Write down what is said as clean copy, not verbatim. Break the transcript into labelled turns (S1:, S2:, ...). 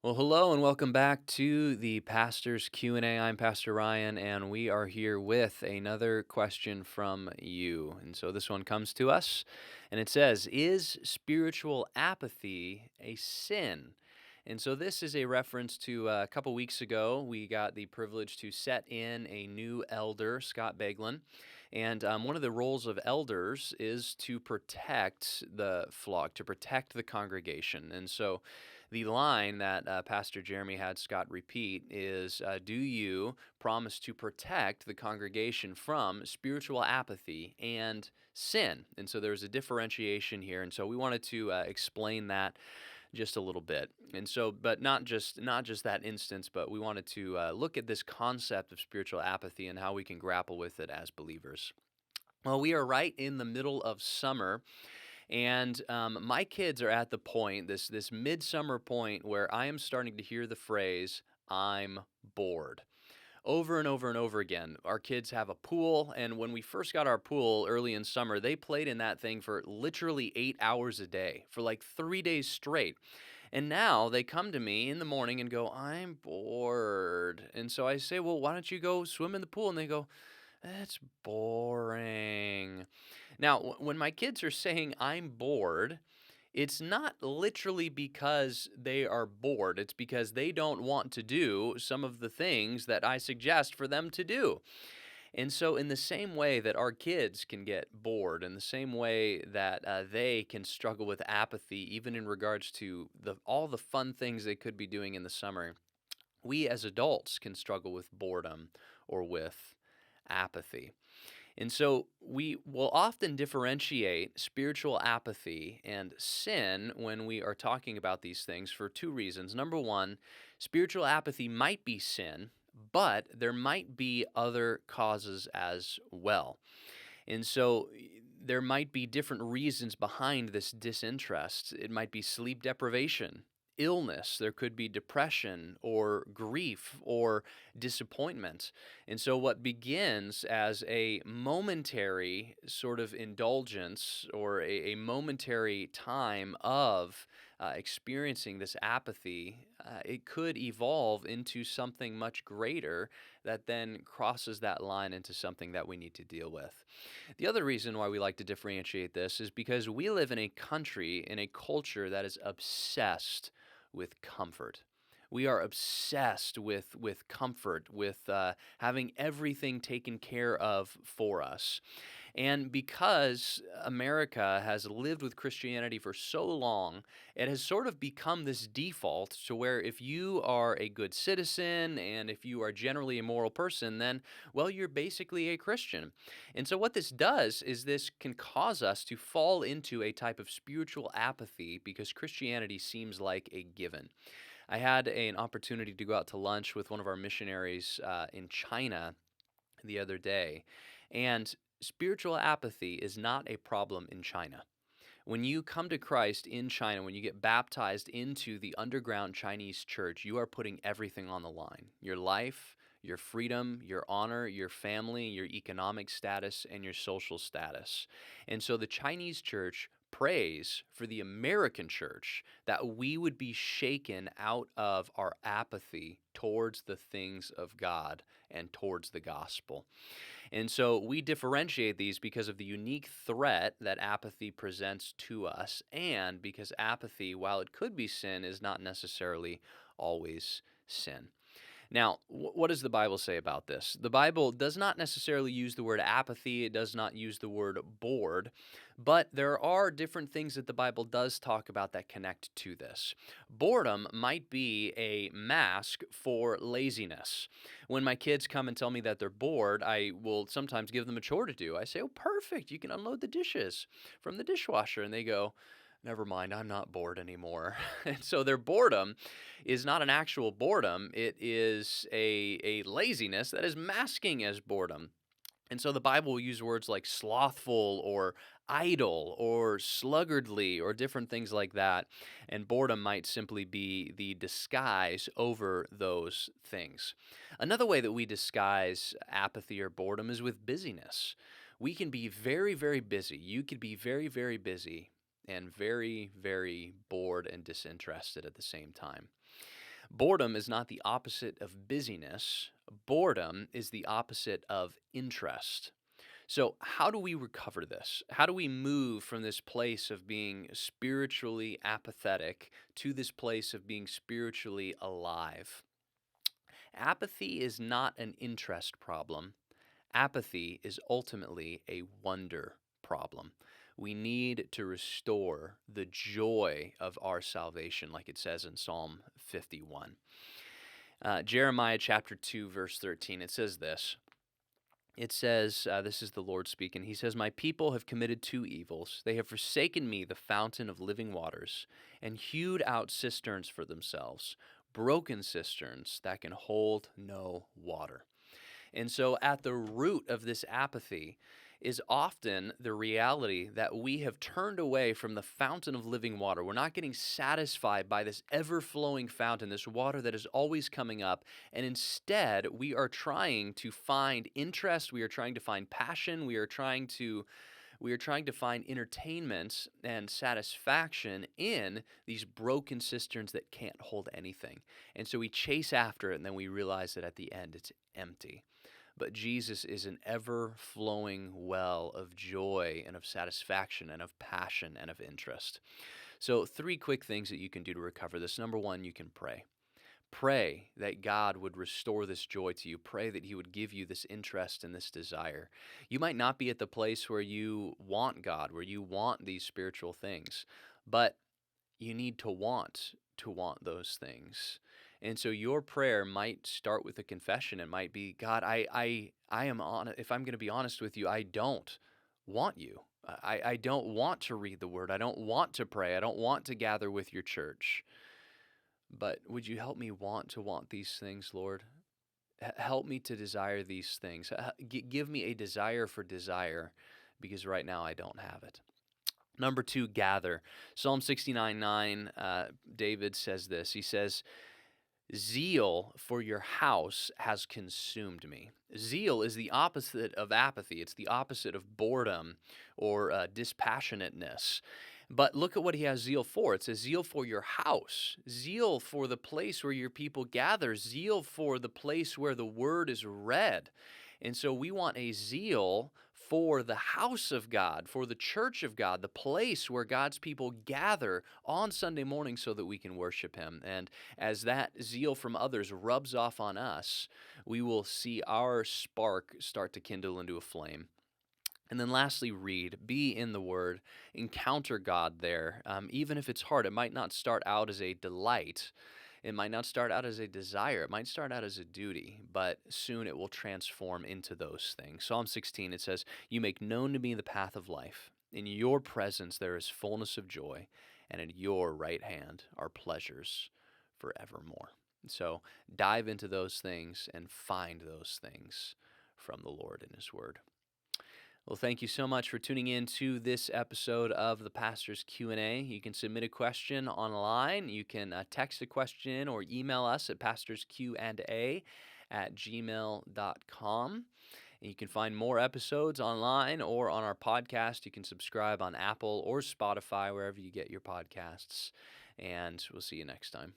S1: Well, hello and welcome back to the Pastor's Q&A. I'm Pastor Ryan and we are here with another question from you. And so this one comes to us and it says, "Is spiritual apathy a sin?" And so this is a reference to a couple weeks ago, we got the privilege to set in a new elder, Scott Beglin. And one of the roles of elders is to protect the flock, to protect the congregation. And so the line that Pastor Jeremy had Scott repeat is, "Do you promise to protect the congregation from spiritual apathy and sin?" And so there's a differentiation here. And so we wanted to explain that just a little bit. And so, but not just that instance, but we wanted to look at this concept of spiritual apathy and how we can grapple with it as believers. Well, we are right in the middle of summer, and my kids are at the point, this midsummer point, where I am starting to hear the phrase "I'm bored" over and over and over again. Our kids have a pool, and when we first got our pool early in summer, they played in that thing for literally 8 hours a day for like 3 days straight. And now they come to me in the morning and go, "I'm bored." And so I say, "Well, why don't you go swim in the pool?" And they go, "That's boring." Now, when my kids are saying "I'm bored," it's not literally because they are bored. It's because they don't want to do some of the things that I suggest for them to do. And so, in the same way that our kids can get bored, in the same way that they can struggle with apathy, even in regards to all the fun things they could be doing in the summer, we as adults can struggle with boredom or with apathy. And so we will often differentiate spiritual apathy and sin when we are talking about these things for two reasons. Number one, spiritual apathy might be sin, but there might be other causes as well. And so there might be different reasons behind this disinterest. It might be sleep deprivation, illness, there could be depression or grief or disappointment. And so what begins as a momentary sort of indulgence or a momentary time of experiencing this apathy, it could evolve into something much greater that then crosses that line into something that we need to deal with. The other reason why we like to differentiate this is because we live in a country, in a culture that is obsessed with comfort. We are obsessed with comfort, with having everything taken care of for us. And because America has lived with Christianity for so long, it has sort of become this default to where if you are a good citizen and if you are generally a moral person, then, well, you're basically a Christian. And so, what this does is this can cause us to fall into a type of spiritual apathy because Christianity seems like a given. I had an opportunity to go out to lunch with one of our missionaries in China the other day, and spiritual apathy is not a problem in China. When you come to Christ in China, when you get baptized into the underground Chinese church, you are putting everything on the line: your life, your freedom, your honor, your family, your economic status, and your social status. And so the Chinese church prays for the American church that we would be shaken out of our apathy towards the things of God and towards the gospel. And so we differentiate these because of the unique threat that apathy presents to us, and because apathy, while it could be sin, is not necessarily always sin. Now, what does the Bible say about this? The Bible does not necessarily use the word apathy, it does not use the word bored, but there are different things that the Bible does talk about that connect to this. Boredom might be a mask for laziness. When my kids come and tell me that they're bored, I will sometimes give them a chore to do. I say, "Oh, perfect, you can unload the dishes from the dishwasher." And they go, "Never mind, I'm not bored anymore." And so their boredom is not an actual boredom. It is a laziness that is masking as boredom. And so the Bible will use words like slothful or idle or sluggardly or different things like that. And boredom might simply be the disguise over those things. Another way that we disguise apathy or boredom is with busyness. We can be very, very busy. You could be very, very busy and very, very bored and disinterested at the same time. Boredom is not the opposite of busyness. Boredom is the opposite of interest. So, how do we recover this? How do we move from this place of being spiritually apathetic to this place of being spiritually alive? Apathy is not an interest problem. Apathy is ultimately a wonder problem. We need to restore the joy of our salvation, like it says in Psalm 51. Jeremiah chapter 2, verse 13, it says this. It says, this is the Lord speaking. He says, "My people have committed two evils. They have forsaken me, the fountain of living waters, and hewed out cisterns for themselves, broken cisterns that can hold no water." And so, at the root of this apathy is often the reality that we have turned away from the fountain of living water. We're not getting satisfied by this ever flowing fountain, this water that is always coming up. And instead, we are trying to find interest. We are trying to find passion. We are trying to find entertainment and satisfaction in these broken cisterns that can't hold anything. And so we chase after it, and then we realize that at the end it's empty. But Jesus is an ever-flowing well of joy and of satisfaction and of passion and of interest. So 3 quick things that you can do to recover this. Number 1, you can pray. Pray that God would restore this joy to you. Pray that He would give you this interest and this desire. You might not be at the place where you want God, where you want these spiritual things, but you need to want those things. And so your prayer might start with a confession. It might be, God, I am on. If I'm going to be honest with you, I don't want you. I don't want to read the word. I don't want to pray. I don't want to gather with your church. But would you help me want these things, Lord? Help me to desire these things. Give me a desire for desire, because right now I don't have it. Number 2, gather. Psalm 69:9, David says this. He says, "Zeal for your house has consumed me." Zeal is the opposite of apathy. It's the opposite of boredom or dispassionateness. But look at what he has zeal for. It says zeal for your house, zeal for the place where your people gather, zeal for the place where the word is read. And so we want a zeal for the house of God, for the church of God, the place where God's people gather on Sunday morning so that we can worship Him. And as that zeal from others rubs off on us, we will see our spark start to kindle into a flame. And then lastly, read. Be in the Word. Encounter God there. Even if it's hard, it might not start out as a delight. It might not start out as a desire. It might start out as a duty, but soon it will transform into those things. Psalm 16, it says, "You make known to me the path of life. In your presence there is fullness of joy, and at your right hand are pleasures forevermore." So dive into those things and find those things from the Lord in His Word. Well, thank you so much for tuning in to this episode of the Pastor's Q&A. You can submit a question online. You can text a question or email us at pastorsqa@gmail.com. And you can find more episodes online or on our podcast. You can subscribe on Apple or Spotify, wherever you get your podcasts. And we'll see you next time.